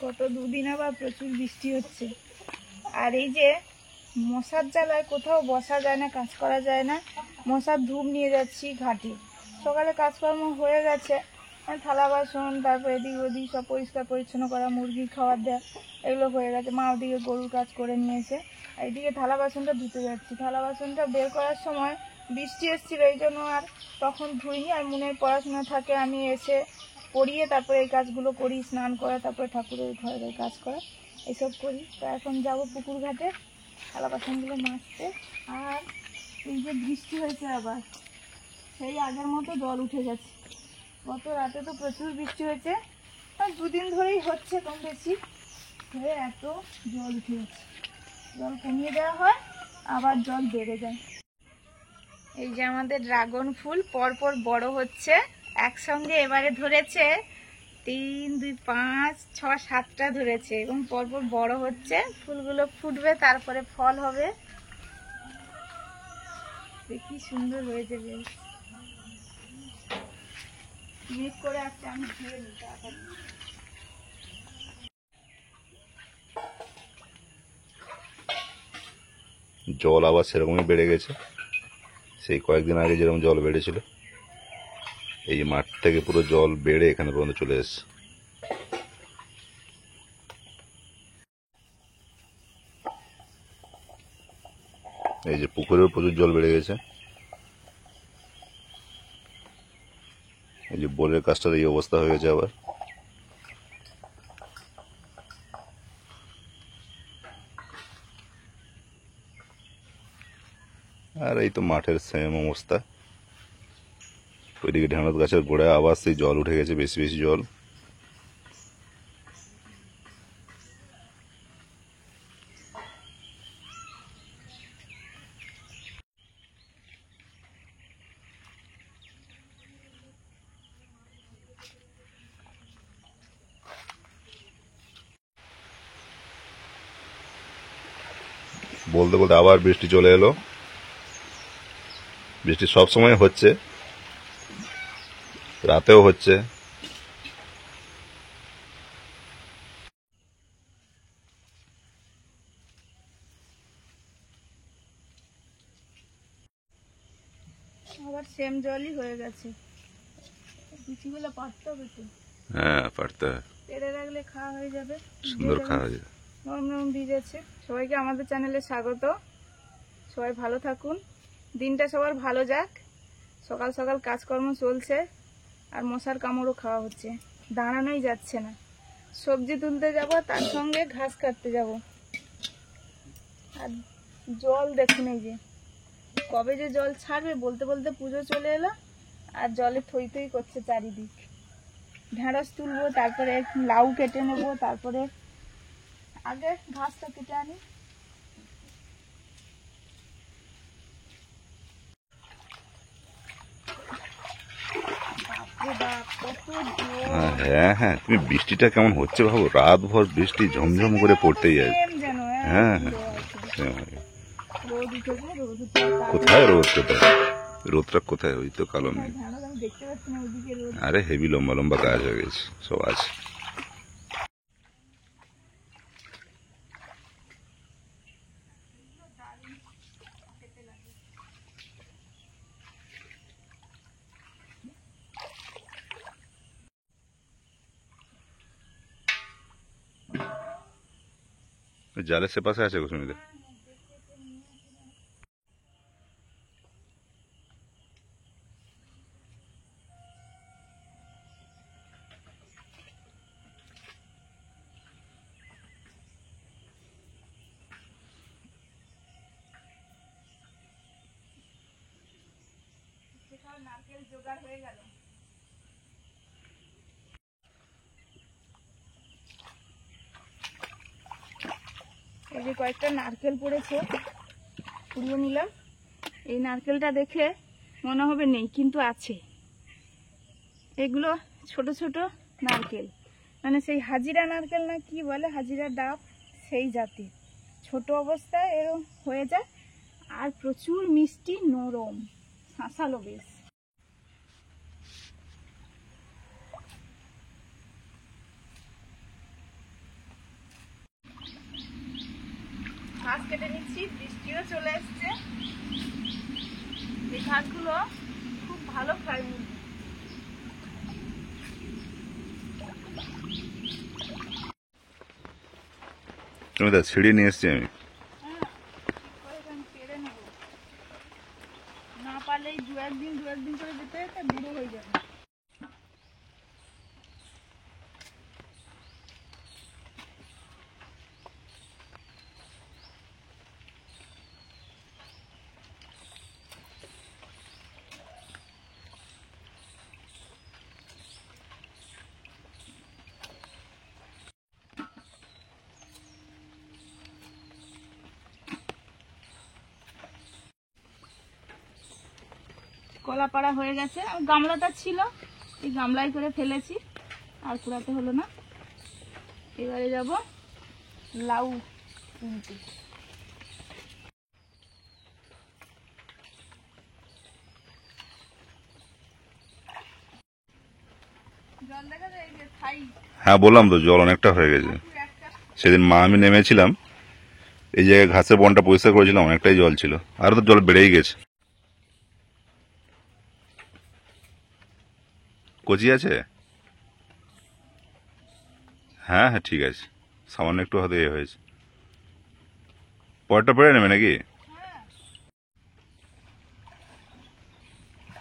গত দুদিন আবার প্রচুর বৃষ্টি হচ্ছে। আর এই যে মশার জ্বালায় কোথাও বসা যায় না, কাজ করা যায় না। মশার ধূপ নিয়ে যাচ্ছি ঘাটে। সকালে কাজকর্ম হয়ে গেছে, থালা বাসন, তারপর এদিক ওদিক সব পরিষ্কার পরিচ্ছন্ন করা, মুরগির খাবার দেওয়া, এগুলো হয়ে গেছে। মা ওদিকে গরুর কাজ করে নিয়েছে, এইদিকে থালা বাসনটা ধুতে যাচ্ছি। থালা বাসনটা বের করার সময় বৃষ্টি এসেছিল, এই জন্য আর তখন ধুইনি। আর মনের পড়াশোনা থাকে, আমি এসে পড়িয়ে তারপরে এই কাজগুলো করি, স্নান করা, তারপরে ঠাকুরের ঘরের কাজ করা, এইসব করি। তো এখন যাব পুকুর ঘাটে থালা বাসনগুলো মাজতে। আর এই যে বৃষ্টি হয়েছে আবার, সেই আগের মতো জল উঠে গেছে। গত রাতে তো প্রচুর বৃষ্টি হয়েছে, আর দুদিন ধরেই হচ্ছে কম বেশি হয়ে এত জল উঠে গেছে। জল কমিয়ে দেওয়া হয়, আবার জল বেড়ে যায়। এই যে আমাদের ড্রাগন ফুল পরপর বড় হচ্ছে, একসঙ্গে এবারে ধরেছে 3, 2, 5, 6, 7টা ধরেছে এবং পরপর বড় হচ্ছে। ফুলগুলো ফুটবে, তারপরে ফল হবে। কি সুন্দর হয়েছে বেশ। মিট করে একটা আমি ধুয়ে নিই তাড়াতাড়ি। জল আবার সেরকমই বেড়ে গেছে, সেই কয়েকদিন আগে যেরকম জল বেড়েছিল। এই মাঠ থেকে পুরো জল বেড়ে এখানে পর্যন্ত চলে এসেছে। এই যে পুকুরেও প্রচুর জল বেড়ে গেছে। এই যে বোরের কাজটার এই অবস্থা হয়ে গেছে আবার। আর এই তো মাঠের সেম অবস্থা। ওইদিকে ঢেঁড়স গাছের গোড়ায় আবার সেই জল উঠে গেছে, বেশি বেশি জল। বলতে বলতে আবার বৃষ্টি চলে এলো। বৃষ্টি সব সময় হচ্ছে, রাতেও হচ্ছে। আবার সেম জলই হয়ে গেছে। বিচিগুলো পারতে হবে তো। হ্যাঁ, পারতে হয়, পেড়ে রাখলে খাওয়া হয়ে যাবে, সুন্দর খাওয়া যায়। নরম নরম ভিজেছে। সবাইকে আমাদের চ্যানেলে স্বাগত। সবাই ভালো থাকুন, দিনটা সবার ভালো যাক। সকাল সকাল কাজকর্ম চলছে, আর মশার কামড়ও খাওয়া হচ্ছে, দাঁড়ানোই যাচ্ছে না। সবজি তুলতে যাব, তার সঙ্গে ঘাস কাটতে যাব। আর জল দেখুন, এই যে কবে যে জল ছাড়বে বলতে বলতে পুজো চলে এলো, আর জলে থই থই করছে চারিদিক। ঢেঁড়স তুলবো, তারপরে লাউ কেটে নেবো, তারপরে আগে ঘাসটা কেটে আনি। হ্যাঁ হ্যাঁ, তুমি বৃষ্টিটা কেমন হচ্ছে ভাবো, রাত ভর বৃষ্টি ঝমঝম করে পড়তেই যায়। হ্যাঁ হ্যাঁ, কোথায় রোদ, কোথায় রোদটা, কোথায়? ওই তো কালো মেঘ। আরে হেভি লম্বা লম্বা গাছ হয়ে গেছে, সব আছে। জালের সে পাশে আছে কুসুমিতে। নারকেল জোগাড় হয়ে গেল। এই যে কয়েকটা নারকেল পড়েছে, তুলে নিলাম। এই নারকেলটা দেখে মনে হবে নেই, কিন্তু আছে। এগুলো ছোট ছোট নারকেল, মানে সেই হাজিরা নারকেল না কি বলে, হাজিরা ডাব, সেই জাতির। ছোট অবস্থায় এরকম হয়ে যায়, আর প্রচুর মিষ্টি, নরম, শাঁসালো বেশ। ঘাস কেটে নিচ্ছি, বৃষ্টিও চলে এসছে। এই ঘাসগুলো খুব ভালো খায় মুরগি। তুমি তো ছিঁড়ে নিয়ে এসছি আমি। পেরে নেবো, না পারলে দু একদিন করে যেতে যেতে বুড়ো হয়ে যাবে। কলা পাড়া হয়ে গেছে। আর গামলাটা ছিল, এই গামলায় করে ফেলেছি, আর কুড়াতে হলো না। এবারে যাব লাউ কিনতে। জল দেখা যায়, এই যে ছাই। হ্যাঁ বললাম তো জল অনেকটা হয়ে গেছে। সেদিন মা আমি নেমেছিলাম, এই জায়গায় ঘাসের বনটা পরিষ্কার করেছিলাম, অনেকটাই জল ছিল, আরো তো জল বেড়েই গেছে। কচি আছে? হ্যাঁ হ্যাঁ ঠিক আছে, সামান্য একটু হয়তো এ হয়েছে। পরটা পেড়ে নেবে নাকি?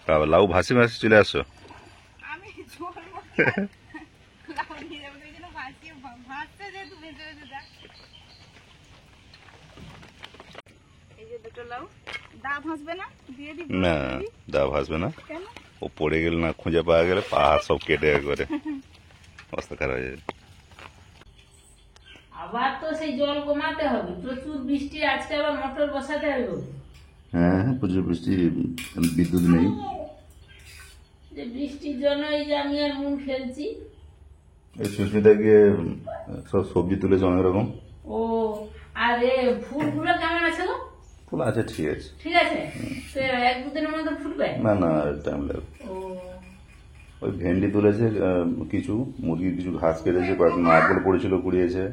বাবা লাউ ভাসি ভাসি চলে আসো। আমি লাউ নিয়ে যাবো, এই জন্য ভাসতে যেহেতু ভেজে ভেজে দেখ। এই যে দুটো লাউ, দা ভাসবে না? দিয়ে দিই না দা ভাসবে না, কেন? ও পড়ে গেলে না, খুঁজে পাওয়া গেলে পা হাত সব কেটে করে অবস্থা খারাপ হয়ে যাবে। আবার তো সেই জল কমাতে হবে, প্রচুর বৃষ্টি, আজকে আবার মোটর বসাতে হবে। হ্যাঁ হ্যাঁ প্রচুর বৃষ্টি, বিদ্যুৎ নেই। যে বৃষ্টির জন্য এই যে আমি আর মন খেলছি। এই সুস্মিতা গিয়ে সব সবজি তুলেছে অনেক রকম। ও আর এ ফুলগুলো কেমন আছে গো? ফুল আছে, ঠিক আছে। ঠিক আছে, তো এক দুদিনের মধ্যে ফুটবে? না না টাইম লাগবে। ও ওই ভেন্ডি তুলেছে, কিছু মুরগির কিছু ঘাস কেটেছে, কয়েকটা নারকেল পড়েছিল কুড়িয়েছে,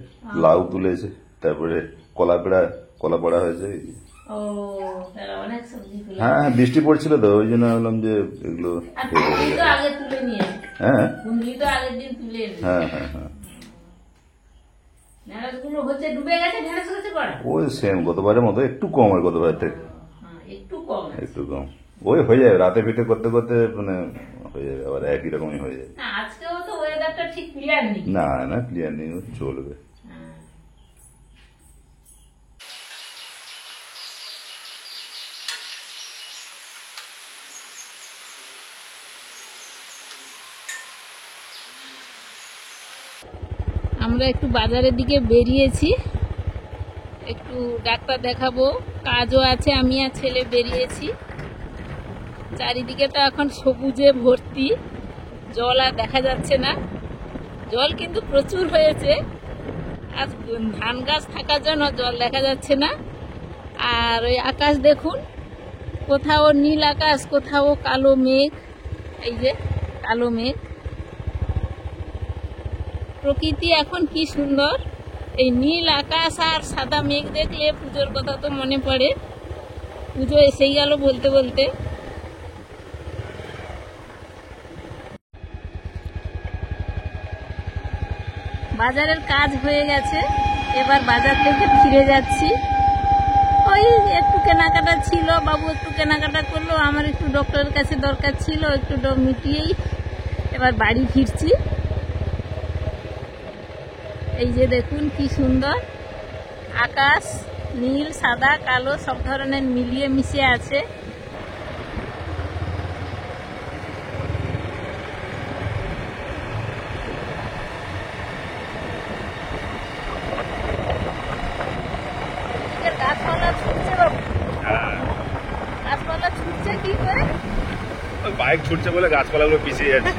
লাউ তুলেছে, তারপরে কলা পড়া হয়েছে। ও তারা অনেক সবজি তুলে। হ্যাঁ হ্যাঁ বৃষ্টি পড়ছিল তো, ওই জন্য ভাবলাম যে এগুলো আর কুন্ডলি তো আগে তুলে নিয়ে, হ্যাঁ কুন্ডলি তো আগের দিন তুলে এনে। হ্যাঁ হ্যাঁ হ্যাঁ ঢেঁড়স গুলো হচ্ছে ডুবে গেছে, ঢেঁড়স হচ্ছে পড়া। ওই সেম গতবারের মতো, একটু কম আর গতবার থেকে হ্যাঁ একটু কম আছে। একটু কম। ওই হয়ে যাবে, রাতে পিঠে করতে করতে মানে হয়ে যাবে, আবার একই রকমই হয়ে যাবে। না আজকেও তো ওয়েদারটা ঠিক ক্লিয়ার নেই। না না ক্লিয়ার নেই, চলবে। হ্যাঁ। আমরা একটু বাজারের দিকে বেরিয়েছি, একটু ডাক্তার দেখাবো, কাজও আছে। আমি আর ছেলে বেরিয়েছি। চারিদিকে তো এখন সবুজে ভর্তি, জল আর দেখা যাচ্ছে না। জল কিন্তু প্রচুর হয়েছে, আজ ধান গাছ থাকার জন্য জল দেখা যাচ্ছে না। আর ওই আকাশ দেখুন, কোথাও নীল আকাশ, কোথাও কালো মেঘ। এই যে কালো মেঘ, প্রকৃতি এখন কি সুন্দর। এই নীল আকাশ আর সাদা মেঘ দেখলে পুজোর কথা তো মনে পড়ে। পুজো এসেই গেল বলতে বলতে। বাজারের কাজ হয়ে গেছে, এবার বাজার থেকে ফিরে যাচ্ছি। ওই একটু কেনাকাটা ছিল, বাবু একটু কেনাকাটা করলো, আমার একটু ডক্টরের কাছে দরকার ছিল, একটু মিটিয়েই এবার বাড়ি ফিরছি। এই যে দেখুন কি সুন্দর আকাশ, নীল সাদা কালো সব ধরনের মিলিয়ে মিশে আছে। গাছপালা ছুটছে বাবু, গাছপালা ছুটছে কি করে? বাইক ছুটছে বলে গাছপালাগুলো পিছিয়ে যাচ্ছে।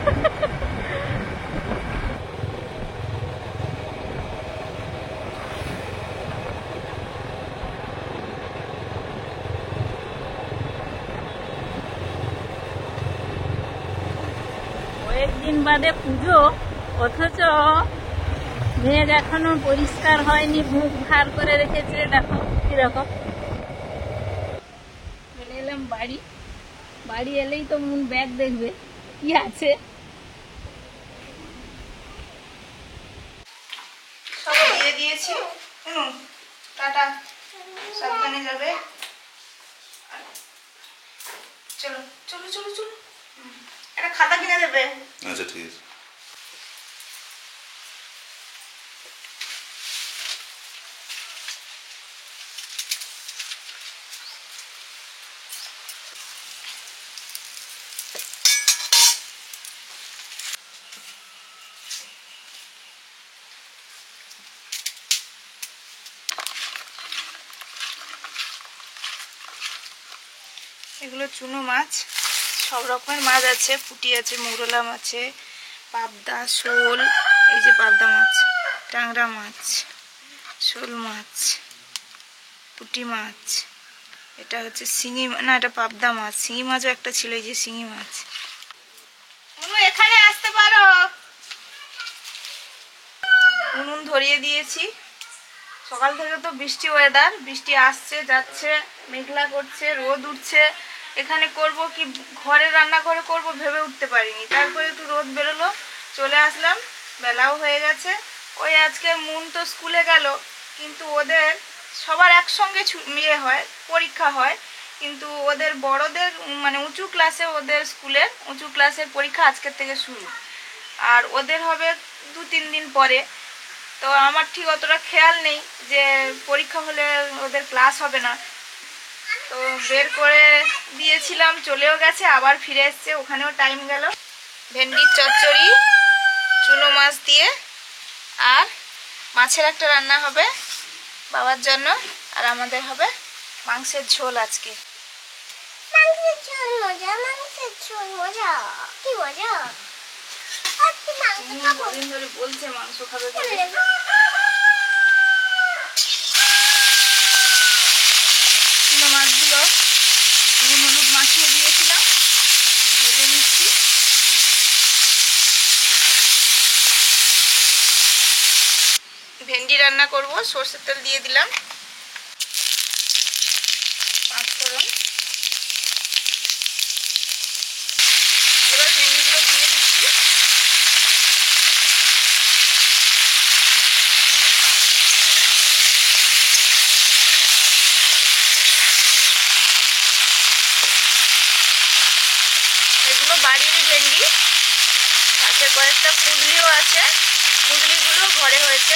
কয়েকদিন বাদে পুজো, অথচ মেঘ এখনো পরিষ্কার হয়নি, মুখ ভার করে রেখেছে। দেখো কিরকম। চলে এলাম বাড়ি। বাড়ি এলেই তো মুন ব্যাগ দেখবে কি আছে। সব দিয়ে দিয়েছি। টাটা, সাবধানে যাবে। চলো চলো চলো চলো, একটা খাতা কিনে দেবে। আচ্ছা ঠিক আছে। এগুলো চুনো মাছ, সব রকমের মাছ আছে। পুঁটি আছে, মৌরলা আছে, পাবদা, শোল, এই যে পাবদা মাছ, ট্যাংরা মাছ, শোল মাছ, পুঁটি মাছ, এটা হচ্ছে শিঙি, না এটা পাবদা মাছ। শিঙি মাছও একটা ছিল, এই যে শিঙি মাছ। এখানে আসতে পারো। উনুন ধরিয়ে দিয়েছি। সকাল থেকে তো বৃষ্টি ওয়েদার, বৃষ্টি আসছে যাচ্ছে, মেঘলা করছে, রোদ উঠছে। এখানে করব কি, ঘরে রান্না করে করব ভেবে উঠতে পারিনি। তারপরে একটু রোদ বেরোলো, চলে আসলাম। বেলাও হয়ে গেছে। ওই আজকে মুন তো স্কুলে গেল, কিন্তু ওদের সবার একসঙ্গে ইয়ে হয়, পরীক্ষা হয়। কিন্তু ওদের বড়দের মানে উঁচু ক্লাসে, ওদের স্কুলের উঁচু ক্লাসের পরীক্ষা আজকের থেকে শুরু, আর ওদের হবে 2-3 দিন পরে। তো আমার ঠিক অতটা খেয়াল নেই যে পরীক্ষা হলে ওদের ক্লাস হবে না। তো বের করে দিয়েছিলাম, চলেও গেছে, আবার ফিরে এসছে, ওখানেও টাইম গেল। ভেন্ডির চচ্চড়ি চুনো মাছ দিয়ে, আর মাছের একটা রান্না হবে বাবার জন্য, আর আমাদের হবে মাংসের ঝোল আজকে। মাংসের ঝোল মজা, মাংসের ঝোল মজা, কি মজা। আজকে মাংস খাবো। কদিন ধরে বলছে মাংস খাবে বলে। চুনো মাছগুলো নুন হলুদ মাখিয়ে দিয়েছিলাম, ভেজে নিচ্ছি। ভেন্ডি রান্না করব, সরষের তেল দিয়ে দিলাম, পাঁচফোড়ন। এবার ভেন্ডিগুলো দিয়ে দিচ্ছি। এগুলো বাড়িরই ভেন্ডি, সাথে কয়েকটা কুঁদলিও আছে, কুঁদলিগুলো ঘরে হয়েছে।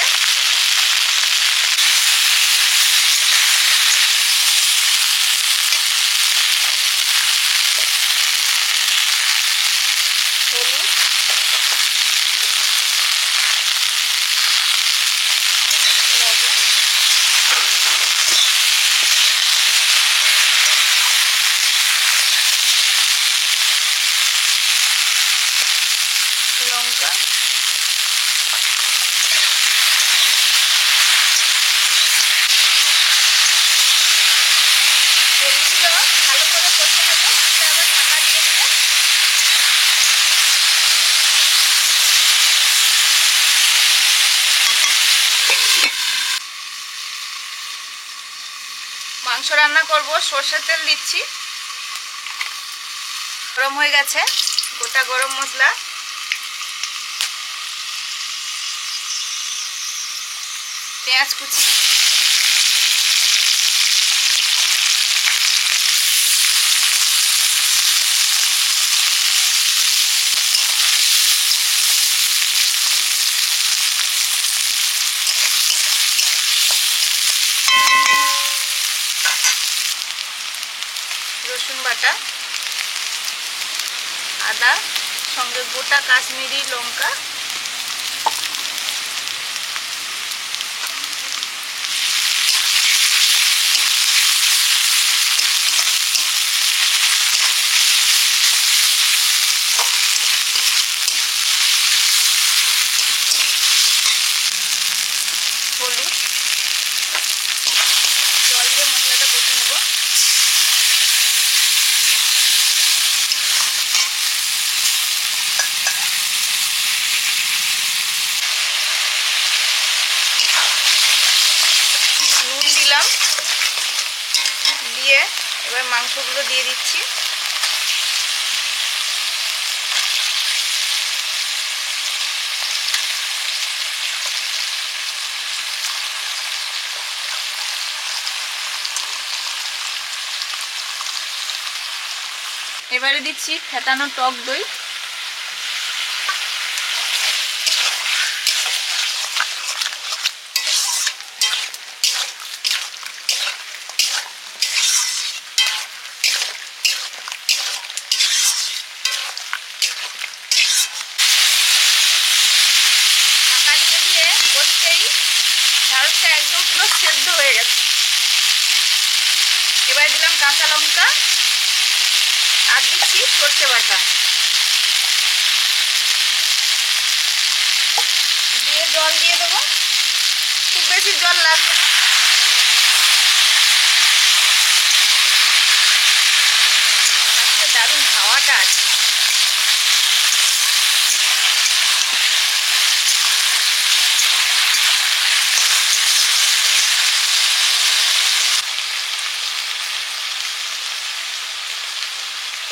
হলুদ, লবণ, লঙ্কা, ভেন্ডিগুলো ভালো করে কষে নেব, আবার ঢাকা দিয়ে দিলে। মাংস রান্না করব, সরষের তেল দিচ্ছি, গরম হয়ে গেছে। গোটা গরম মশলা, পেঁয়াজ কুচি, রসুন বাটা, আদা, সঙ্গে গোটা কাশ্মীরি লঙ্কা, হলুদ, জল দিয়ে মশলাটা কষে নেব। দিয়ে এবার মাংসগুলো দিয়ে দিচ্ছি। এবারে দিচ্ছি ফেটানো টক দই। ঢাকা দিয়ে দিয়ে করতেই ঢ্যাঁড়সটা একদম পুরো সেদ্ধ হয়ে গেছে। এবার দিলাম কাঁচা লঙ্কা আর দিচ্ছি সরষে বাটা, দিয়ে জল দিয়ে দেবো। খুব বেশি জল লাগবে না। আজকে দারুণ হাওয়াটা আছে।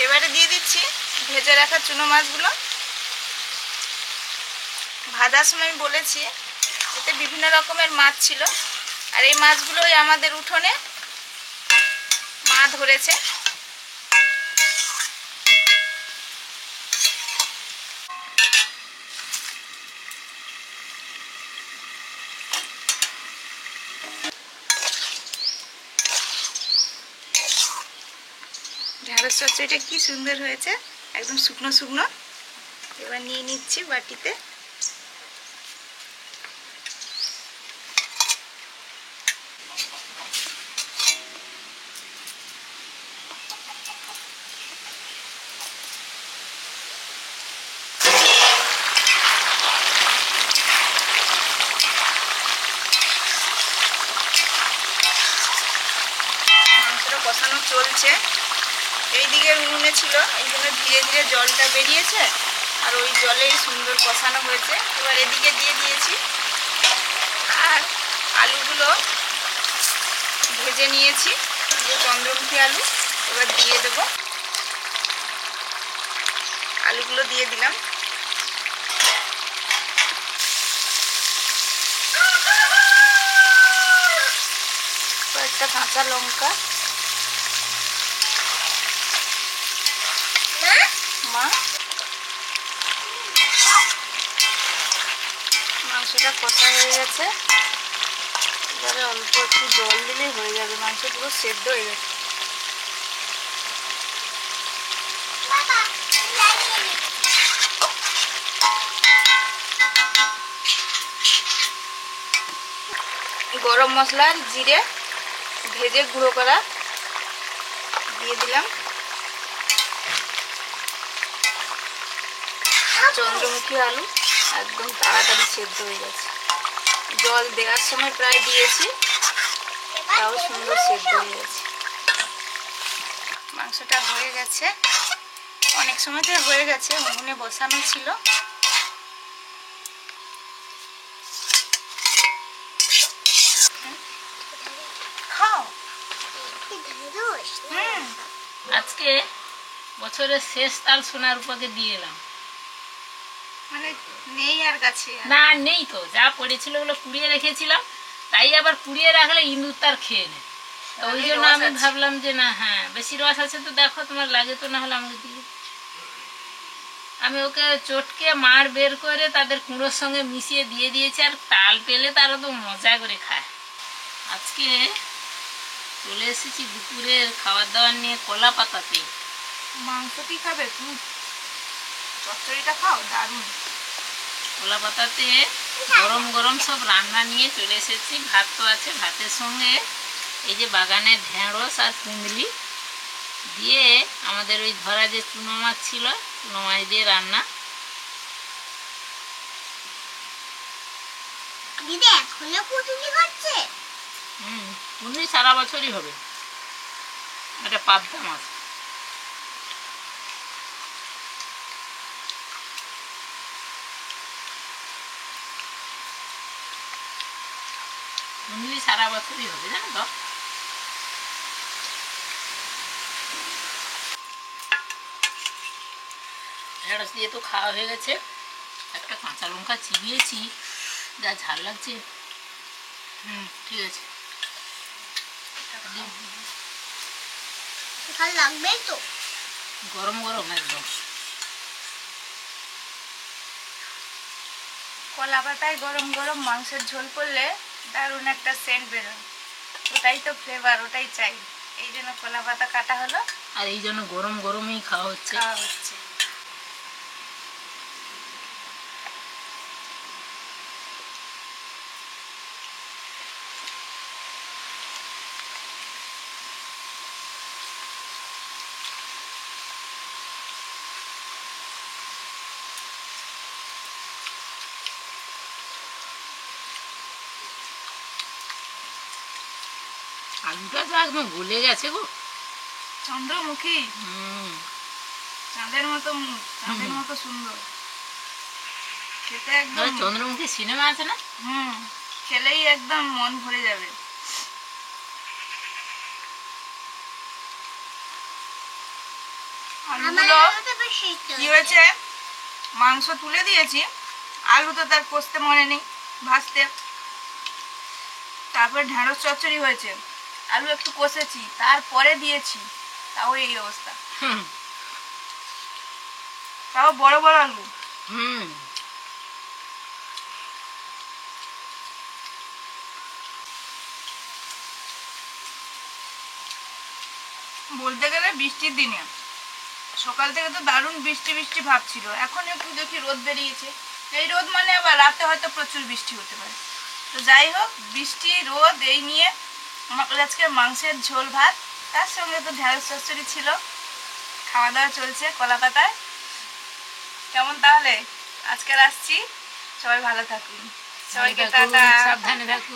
এবারে দিয়ে দিচ্ছি ভেজে রাখা চুনো মাছগুলো। ভাজার সময় আমি বলেছি এতে বিভিন্ন রকমের মাছ ছিল, আর এই মাছগুলোই আমাদের উঠোনে মা ধরেছে। ঢ্যাঁড়স চচ্চড়িটা কি সুন্দর হয়েছে, একদম শুকনো শুকনো। এবার নিয়ে নিচ্ছি বাটিতে। মাংসটা কষানো চলছে। এই দিকের উনুনে ছিল, এই জন্য ধীরে ধীরে জলটা বেরিয়েছে, আর ওই জলেই সুন্দর কষানো হয়েছে। এবার এদিকে দিয়ে দিয়েছি, আর আলুগুলো ভেজে নিয়েছি, যে চন্দ্রমুখী আলু। এবার দিয়ে দেবো, আলুগুলো দিয়ে দিলাম। কয়েকটা কাঁচা লঙ্কা। মা, মাংসটা কষা হয়ে গেছে, এবারে অল্প একটু জল দিলেই হয়ে যাবে। মাংস পুরো সেদ্ধ হয়ে গেছে। গরম মশলা আর জিরে ভেজে গুঁড়ো করা দিয়ে দিলাম। চন্দ্রমুখী আলু একদম তাড়াতাড়ি সেদ্ধ হয়ে গেছে। জল দেওয়ার সময় প্রায় দিয়েছি, তাও সুন্দর সেদ্ধ হয়ে গেছে। মাংসটা হয়ে গেছে, অনেক সময়তে হয়ে গেছে, উনুনে বসানো ছিল। খাও। আজকে বছরের শেষ তাল সোনার উপকে দিয়ে এলাম। মানে নেই আর গাছে? না নেই তো, যা পড়েছিল ওগুলো কুড়িয়ে রেখেছিলাম, তাই আবার কুড়িয়ে রাখলে ইঁদুর তার খেয়ে নেয়। ওই জন্য আমি ভাবলাম যে না, হ্যাঁ বেশি রস আছে তো দেখো তোমার লাগে তো, না হলে আমাকে দিয়ে। আমি ওকে চটকে মাড় বের করে তাদের কুঁড়োর সঙ্গে মিশিয়ে দিয়ে দিয়েছি, আর তাল পেলে তারা তো মজা করে খায়। আজকে চলে এসেছি দুপুরের খাবার দাবার নিয়ে কলা পাতাতে। মাংস কি খাবে তুমি? চচ্চড়িটা খাও, দারুণ। কলা পাতাতে গরম গরম সব রান্না নিয়ে চলে এসেছি। ভাত তো আছে, ভাতের সঙ্গে এই যে বাগানের ঢেঁড়স আর কুঁদলি দিয়ে আমাদের ওই ধরা যে চুনো মাছ ছিল, চুনো মাছ দিয়ে রান্না। দিদি এখনো কুটুলি হচ্ছে? কুঁদলি সারা বছরই হবে। এটা পাবদা মাছ। কুঁদলি সারা বছরই হবে, জানো তো। ঢেঁড়স দিয়ে তো খাওয়া হয়ে গেছে। একটা কাঁচা লঙ্কা চিবিয়েছি, যা ঝাল লাগছে। ঠিক আছে, ভাল লাগবেই তো। গরম গরম একদম। কলা পাতায় গরম গরম মাংসের ঝোল করলে দারুণ একটা সেন্ট বেরোয়। ওটাই তো ফ্লেভার, ওটাই চাই। এই জন্য কলা পাতা কাটা হলো, আর এই জন্য গরম গরমই খাওয়া হচ্ছে। খাওয়া হচ্ছে। আলুটা তো একদম গলে গেছে গো। চন্দ্রমুখী, চাঁদের মতো মুখ, চাঁদের মতো সুন্দর খেতে একদম। চন্দ্রমুখী সিনেমা আছে না? খেলেই একদম মন ভরে যাবে। আমার আলুগুলো আলুটা বেশ সিদ্ধ কি হয়েছে, মাংস তুলে দিয়েছি, আলু তো তার কষতে মনে নেই, ভাজতে। তারপর ঢেঁড়স চচ্চড়ি হয়েছে, আলু একটু কষেছি, তারপরে দিয়েছি, তাও এই অবস্থা। তাও বড় বড় আলু। বলতে গেলে বৃষ্টির দিনে সকাল থেকে তো দারুণ বৃষ্টি বৃষ্টি ভাব ছিল, এখন একটু দেখি রোদ বেরিয়েছে। এই রোদ মানে আবার রাতে হয়তো প্রচুর বৃষ্টি হতে পারে। তো যাই হোক, বৃষ্টি রোদ এই নিয়ে আমাদের আজকে মাংসের ঝোল ভাত, তার সঙ্গে তো ঢেঁড়স চচ্চড়ি ছিল। খাওয়া দাওয়া চলছে কলা পাতায়। কেমন তাহলে আজকে আসছি, সবাই ভালো থাকুন, সবাইকে টাটা। সাবধানে থাকুন।